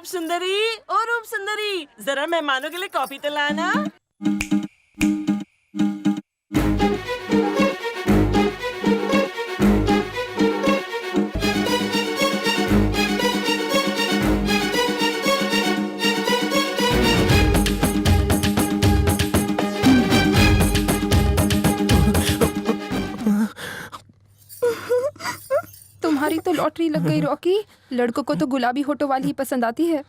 रूप सुंदरी, ओ रूप सुंदरी, जरा मेहमानों के लिए कॉफी तो लाना। तुम्हारी तो लॉटरी लग गई रॉकी। लड़कों को तो गुलाबी होठों वाली ही पसंद आती है।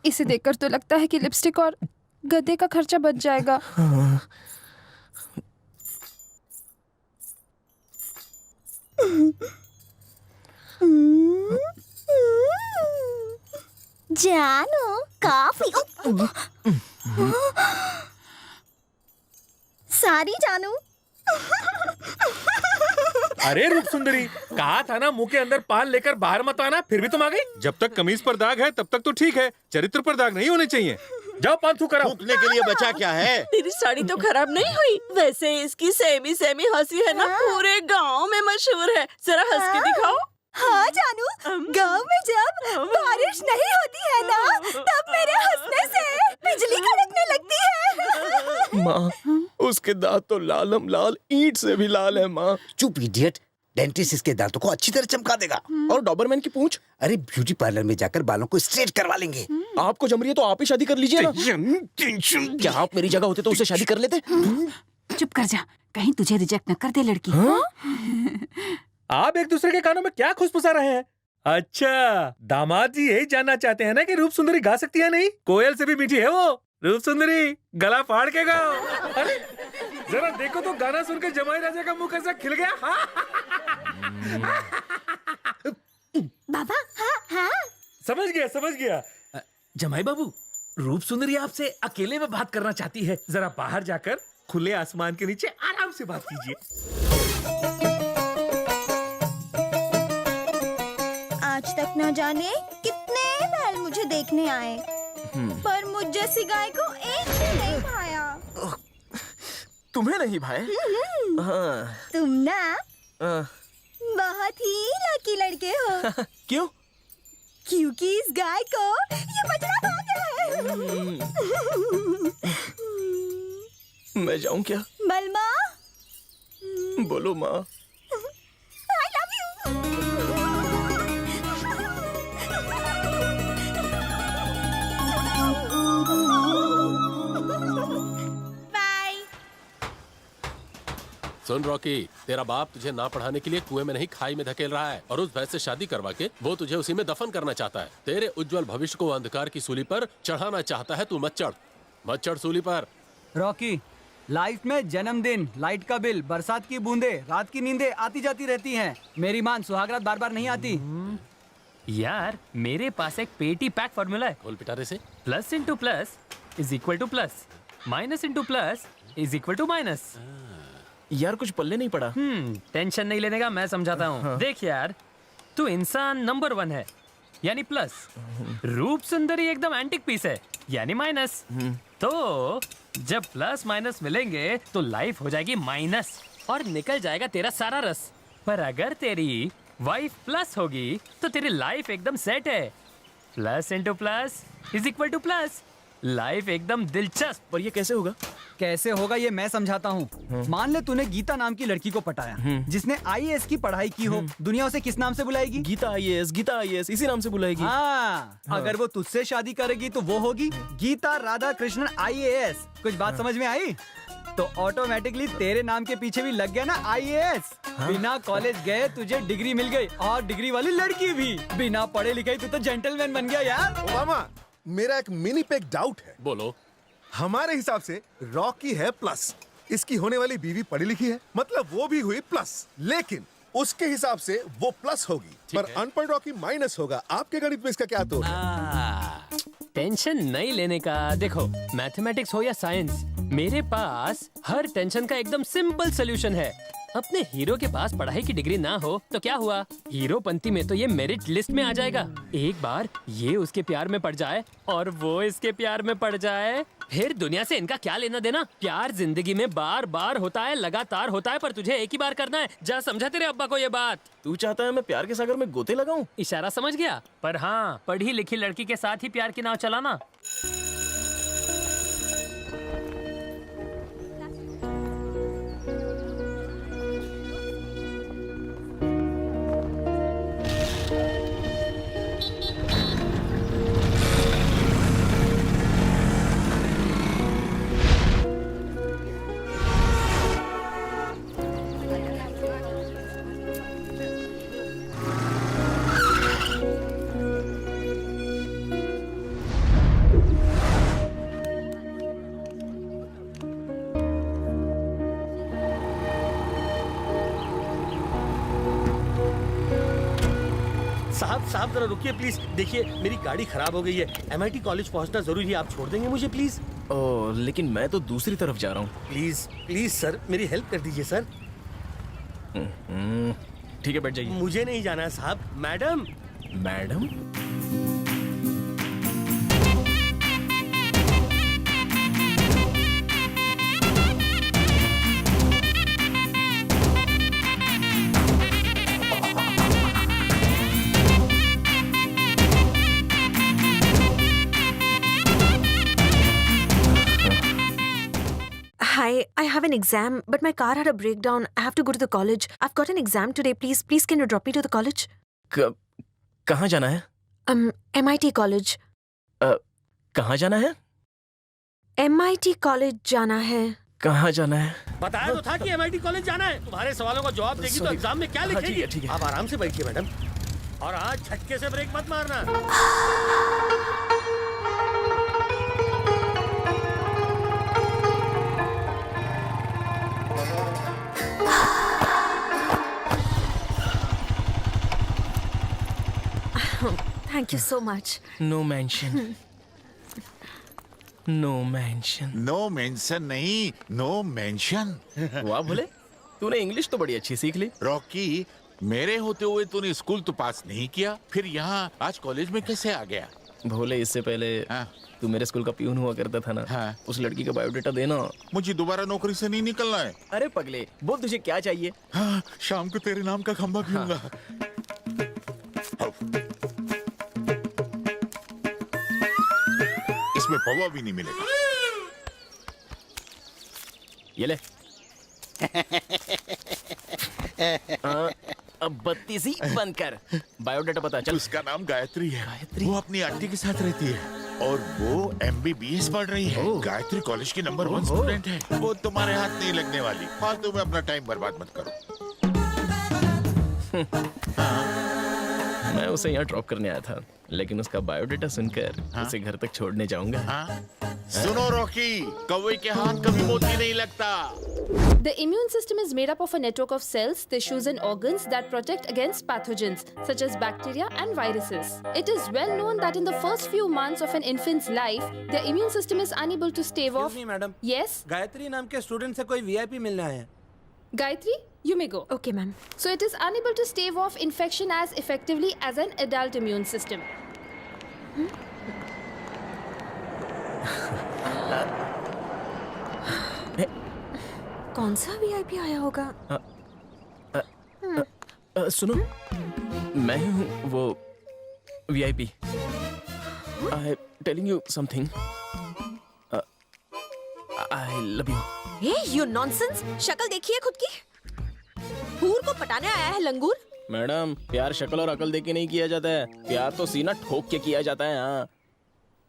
इसे देखकर तो लगता है कि लिपस्टिक और गद्दे का खर्चा बच जाएगा। जानू कॉफी। सारी जानू। अरे रूप सुंदरी, कहा था ना मुंह के अंदर पान लेकर बाहर मत आना, फिर भी तुम आ गई। जब तक कमीज पर दाग है तब तक तो ठीक है, चरित्र पर दाग नहीं होने चाहिए। जाओ पान थू कराओ। थूकने के लिए बचा क्या है? तेरी साड़ी तो खराब नहीं हुई। वैसे इसकी सेमी सेमी हंसी है ना, पूरे गांव में मशहूर है। जरा हंस के दिखाओ। हाँ जानू, गांव में जब बारिश नहीं होती है ना, तब मेरे हंसने से बिजली कड़कने लगती है। माँ, उसके दांत तो लालम लाल ईंट से भी लाल है माँ। चुप इडियट, डेंटिस्ट इसके दांतों को अच्छी तरह चमका देगा। और डॉबरमैन की पूंछ? अरे ब्यूटी पार्लर में जाकर बालों को स्ट्रेट करवा लेंगे। आपको जम रही है तो आप ही शादी कर लीजिए ना। टेंशन। क्या आप मेरी जगह होते तो उससे शादी कर लेते? चुप कर जा, कहीं तुझे रिजेक्ट न कर दे लड़की। आप एक दूसरे के कानों में क्या खुशफुसा रहे हैं? अच्छा, दामाद जी यही जानना चाहते हैं ना कि रूप सुंदरी गा सकती है नहीं? कोयल से भी मीठी है वो। रूप सुंदरी, गला फाड़ के गाओ। अरे जरा देखो तो, गाना सुन के जमाई राजा का मुंह कैसा खिल गया। बाबा हाँ हाँ। समझ गया। जमाई बाबू, रूप सुंदरी आपसे अकेले में बात करना चाहती है। जरा बाहर जाकर खुले आसमान के नीचे आराम से बात कीजिए। आज तक न जाने कितने बैल मुझे देखने आए, पर मुझ जैसी गाय को एक भी नहीं भाया। तुम्हें नहीं भाई? हाँ। तुम ना बहुत ही लकी लड़के हो। क्यों? क्योंकि इस गाय को ये बछड़ा भागा है। मैं जाऊं क्या? बलमा, बोलो माँ। I love you। बाय। सुन रॉकी, तेरा बाप तुझे ना पढ़ाने के लिए कुएं में नहीं खाई में धकेल रहा है, और उस भैंस से शादी करवा के वो तुझे उसी में दफन करना चाहता है। तेरे उज्जवल भविष्य को अंधकार की सूली पर चढ़ाना चाहता है। तू मत चढ़ सूली पर। रॉकी, लाइफ में जन्मदिन, लाइट का बिल, बरसात की बूंदे, रात की नींदें आती जाती रहती हैं। मेरी मान सुहागरात बार बार नहीं आती। यार, मेरे पास एक पेटी पैक फॉर्मूला है। खोल पिटारे से। Plus into plus is equal to plus, minus into plus is equal to minus. यार कुछ पल्ले नहीं पड़ा। टेंशन नहीं लेने का, मैं समझाता हूँ। हाँ। देख यार, तू इंसान नंबर 1 है, यानी प्लस। रूप सुंदरी एकदम एंटिक पीस है, यानी माइनस। तो जब प्लस माइनस मिलेंगे तो लाइफ हो जाएगी माइनस और निकल जाएगा तेरा सारा रस। पर अगर तेरी वाइफ प्लस होगी तो तेरी लाइफ एकदम सेट है। Plus into plus is equal to plus. Life एकदम दिलचस्प। पर ये कैसे होगा? कैसे होगा ये मैं समझाता हूँ। मान ले तूने गीता नाम की लड़की को पटाया, जिसने IAS की पढ़ाई की हो। दुनिया उसे किस नाम से बुलाएगी? गीता IAS इसी नाम से बुलाएगी। हाँ। अगर वो तुझसे शादी करेगी तो वो होगी गीता राधा कृष्णन IAS। कुछ बात समझ में आई? तो ऑटोमेटिकली तेरे नाम के पीछे भी लग गया ना IAS। बिना कॉलेज गए तुझे डिग्री मिल गई, और डिग्री वाली लड़की भी। बिना पढ़े लिखे तू तो जेंटलमैन बन गया यार। ओबामा, मेरा एक मिनी पे डाउट है। बोलो। हमारे हिसाब से रॉकी है प्लस, इसकी होने वाली बीवी पढ़ी लिखी है, मतलब वो भी हुई प्लस। लेकिन उसके हिसाब से वो प्लस होगी, पर अनपढ़ रॉकी माइनस होगा। आपके गणित में इसका क्या तो? टेंशन नहीं लेने का। देखो, मैथमेटिक्स हो या साइंस, मेरे पास हर टेंशन का एकदम सिंपल सोल्यूशन है। अपने हीरो के पास पढ़ाई की डिग्री ना हो तो क्या हुआ, हीरोपंती में तो ये मेरिट लिस्ट में आ जाएगा। एक बार ये उसके प्यार में पड़ जाए और वो इसके प्यार में पड़ जाए, फिर दुनिया से इनका क्या लेना देना? प्यार जिंदगी में बार बार होता है, लगातार होता है, पर तुझे एक ही बार करना है। जा समझा तेरे अब्बा को ये बात? तू चाहता है मैं प्यार के सागर में गोते लगाऊं? इशारा समझ गया। पर हाँ, पढ़ी लिखी लड़की के साथ ही प्यार की नाव चलाना। साहब जरा रुकिए प्लीज। देखिए मेरी गाड़ी खराब हो गई है, MIT कॉलेज पहुंचना जरूरी है, आप छोड़ देंगे मुझे प्लीज? ओह, लेकिन मैं तो दूसरी तरफ जा रहा हूँ। प्लीज प्लीज सर, मेरी हेल्प कर दीजिए सर। ठीक है, बैठ जाइए। मुझे नहीं जाना है साहब। Madam. Madam? Hi, I have an exam, but my car had a breakdown. I have to go to the college. I've got an exam today. Please, can you drop me to the college? कहाँ जाना है? MIT college. कहाँ जाना है? MIT college जाना है. कहाँ जाना है? बताया तो था कि MIT कॉलेज जाना है। तुम्हारे सवालों का जवाब देगी तो एग्जाम में क्या लिखेगी? ठीक है। आप आराम से बैठिए मैडम, और आज झटके से ब्रेक मत मारना। Thank you so much. No mention. No mention. No mention नहीं, नो मेंशन। वाह भोले, तूने इंग्लिश तो बड़ी अच्छी सीख ली। रॉकी, मेरे होते हुए तूने स्कूल तो पास नहीं किया, फिर यहाँ आज कॉलेज में कैसे आ गया? भोले, इससे पहले तू मेरे स्कूल का प्यून हुआ करता था ना। उस लड़की का बायोडेटा देना। मुझे दोबारा नौकरी से नहीं निकलना है। अरे पगले, बोल तुझे क्या चाहिए? हाँ, शाम को तेरे नाम का खंबा पीऊंगा। इसमें पवा भी नहीं मिलेगा। ये ले। अब बत्तीसी बंद कर। बायोडाटा पता चल। उसका नाम गायत्री है। गायत्री? वो अपनी आंटी के साथ रहती है और वो MBBS पढ़ रही है। गायत्री कॉलेज की नंबर 1 स्टूडेंट है। वो तुम्हारे हाथ नहीं लगने वाली। फालतू में अपना टाइम बर्बाद मत करो। मैं उसे यहाँ ड्रॉप करने आया था, लेकिन उसका बायोडाटा सुनकर उसे घर तक छोड़ने जाऊंगा। सुनो रॉकी, कौवे के हाथ कभी मोती नहीं लगता। The immune system is made up of a network of cells, tissues and organs that protect against pathogens such as bacteria and viruses. It is well known that in the first few months of an infant's life, their immune system is unable to stave off. Excuse me, madam. Yes? Gayatri नाम के student से कोई VIP मिलना है। Gayatri, you may go. Okay, ma'am. So it is unable to stave off infection as effectively as an adult immune system. कौन सा VIP आया होगा? सुनो, मैं ही हूँ वो VIP. I'm telling you something. I love you. Hey, you nonsense! शक्ल देखिए खुद की। हूर को पटाने आया है लंगूर। मैडम, प्यार शक्ल और अकल देके नहीं किया जाता है। प्यार तो सीना ठोक के किया जाता है। हाँ,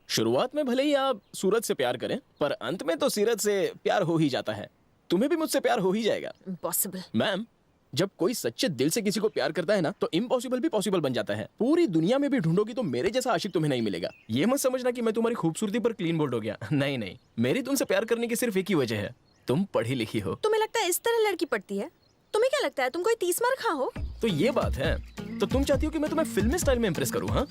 शुरुआत में भले ही आप सूरज से प्यार करें, पर अंत में तो सीरत से प्यार हो ही जाता है। तुम्हें भी मुझसे प्यार हो ही जाएगा। Impossible. मैम, जब कोई सच्चे दिल से किसी को प्यार करता है ना, तो इम्पॉसिबल भी पॉसिबल बन जाता है। पूरी दुनिया में भी ढूंढोगी तो मेरे जैसा आशिक तुम्हें नहीं मिलेगा। ये मत समझना कि मैं तुम्हारी खूबसूरती पर क्लीन बोल्ड हो गया। नहीं नहीं, मेरी तुमसे प्यार करने की सिर्फ एक ही वजह है, तुम पढ़ी लिखी हो। तुम्हें लगता है इस तरह लड़की पढ़ती है? तुम्हें क्या लगता है तुम कोई 30 मार खा हो? तो ये बात है, तो तुम चाहती हो कि मैं तुम्हें फिल्मी स्टाइल में इम्प्रेस करूं? हाँ,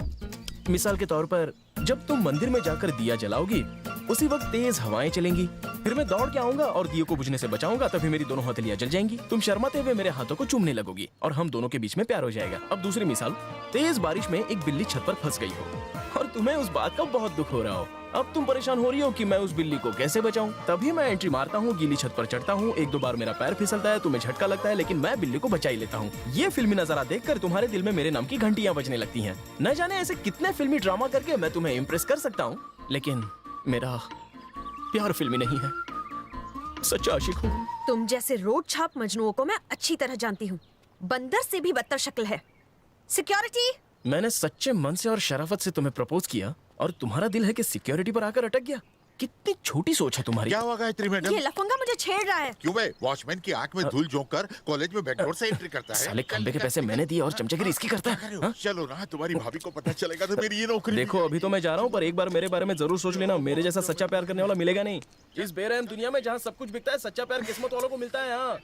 मिसाल के तौर पर जब तुम मंदिर में जाकर दिया जलाओगी, उसी वक्त तेज हवाएं चलेंगी, फिर मैं दौड़ के आऊंगा और दिए को बुझने से बचाऊंगा, तभी मेरी दोनों हथेलियां जल जाएंगी। तुम शर्माते हुए मेरे हाथों को चूमने लगोगी और हम दोनों के बीच में प्यार हो जाएगा। अब दूसरी मिसाल, तेज बारिश में एक बिल्ली छत पर फंस गई हो और तुम्हें उस बात का बहुत दुख हो रहा हो। अब तुम परेशान हो रही हो कि मैं उस बिल्ली को कैसे बचाऊं। तभी मैं एंट्री मारता हूँ, गीली छत पर चढ़ता हूँ, एक दो बार मेरा पैर फिसलता है, तुम्हें झटका लगता है, लेकिन मैं बिल्ली को बचा ही लेता हूँ। ये फिल्मी नजारा देखकर तुम्हारे दिल में मेरे नाम की घंटियां बजने लगती हैं। न जाने ऐसे कितने फिल्मी ड्रामा करके मैं तुम्हें इम्प्रेस कर सकता हूँ, लेकिन मेरा प्यार फिल्मी नहीं है, सच्चा आशिक हूँ। तुम जैसे रोड छाप मजनुओं को मैं अच्छी तरह जानती हूँ। बंदर से भी बदतर शक्ल है। सिक्योरिटी। मैंने सच्चे मन से और शराफत से तुम्हें प्रपोज किया और तुम्हारा दिल है कि सिक्योरिटी पर आकर अटक गया। कितनी छोटी सोच है तुम्हारी। क्या हुआ गायत्री मैडम? ये लफंगा मुझे छेड़ रहा है। क्यों बे? वॉचमैन की आंख में धूल झोंक कर कॉलेज में बैकडोर से एंट्री करता है। साले खंबे के पैसे मैंने दिए और चमचगिरी इसकी करता है। हाँ? चलो ना, तुम्हारी भाभी को पता चलेगा तो मेरी ये नौकरी। देखो अभी तो मैं जा रहा हूँ, पर एक बार मेरे बारे में जरूर सोच लेना। मेरे जैसा सच्चा प्यार करने वाला मिलेगा नहीं। इस बेरहम दुनिया में जहाँ सब कुछ बिकता है, सच्चा प्यार किस्मत वालों को मिलता है। यहाँ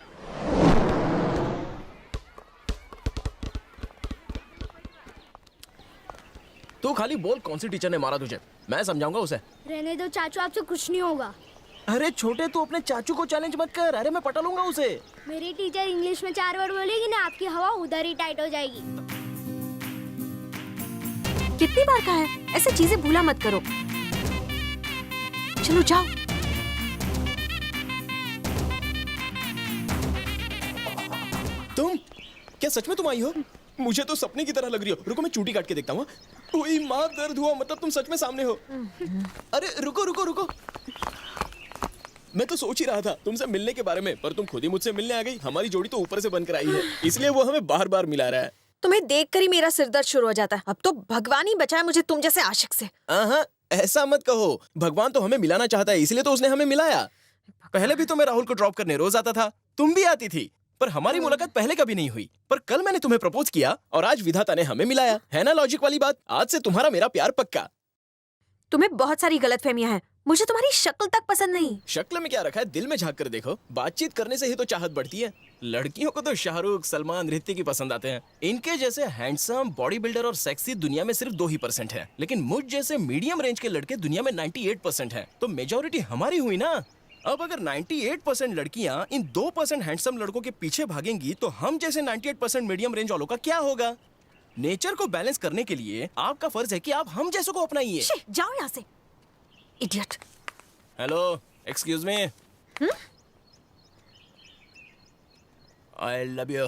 तू खाली बोल, कौन सी टीचर ने मारा तुझे? मैं समझाऊंगा उसे। रहने दो चाचू, आपसे कुछ नहीं होगा। अरे छोटे, तू अपने चाचू को चैलेंज मत कर। अरे मैं पटा लूंगा उसे। मेरी टीचर इंग्लिश में 4 वर्ड बोलेगी ना, आपकी हवा उधर ही टाइट हो जाएगी। कितनी बार कहा है, ऐसे चीजें भूला मत करो। चलो जाओ। तुम क्या सच में तुम आई हो? मुझे तो सपने की तरह लग रही हो। रुको मैं चूटी काट के देखता हूँ। कोई माँ, दर्द हुआ मतलब तुम सच में सामने हो। अरे रुको रुको रुको, मैं तो सोच ही रहा था तुमसे मिलने के बारे में, पर तुम खुद ही मुझसे मिलने आ गई। हमारी जोड़ी तो ऊपर से बनकर आई है, इसलिए वो हमें बार बार मिला रहा है। तुम्हें देखकर ही मेरा सिरदर्द शुरू हो जाता है। अब तो भगवान ही बचाए मुझे तुम जैसे आशिक से। हाँ, ऐसा मत कहो। भगवान तो हमें मिलाना चाहता है, इसलिए तो उसने हमें मिलाया। पहले भी तो मैं राहुल को ड्रॉप करने रोज आता था, तुम भी आती थी, पर हमारी मुलाकात पहले कभी नहीं हुई। पर कल मैंने तुम्हें प्रपोज किया और आज विधाता ने हमें मिलाया। है ना लॉजिक वाली बात? आज से तुम्हारा मेरा प्यार पक्का। तुम्हें बहुत सारी गलतफहमियां हैं। मुझे तुम्हारी शक्ल तक पसंद नहीं। शक्ल में क्या रखा है, दिल में झांक कर देखो। बातचीत करने से ही तो चाहत बढ़ती है। लड़कियों को तो शाहरुख, सलमान, ऋतिक ही पसंद आते हैं। इनके जैसे हैंडसम, बॉडी बिल्डर और सेक्सी दुनिया में सिर्फ 2% है, लेकिन मुझ जैसे मीडियम रेंज के लड़के दुनिया में 98% है। तो मेजोरिटी हमारी हुई ना। अब अगर 98% लड़कियां इन 2% हैंडसम लड़कों के पीछे भागेंगी, तो हम जैसे 98% मीडियम रेंज वालों का क्या होगा? नेचर को बैलेंस करने के लिए आपका फर्ज है कि आप हम जैसों को अपनाइए। जाओ यहाँ से, idiot. Hello, excuse me. I love you.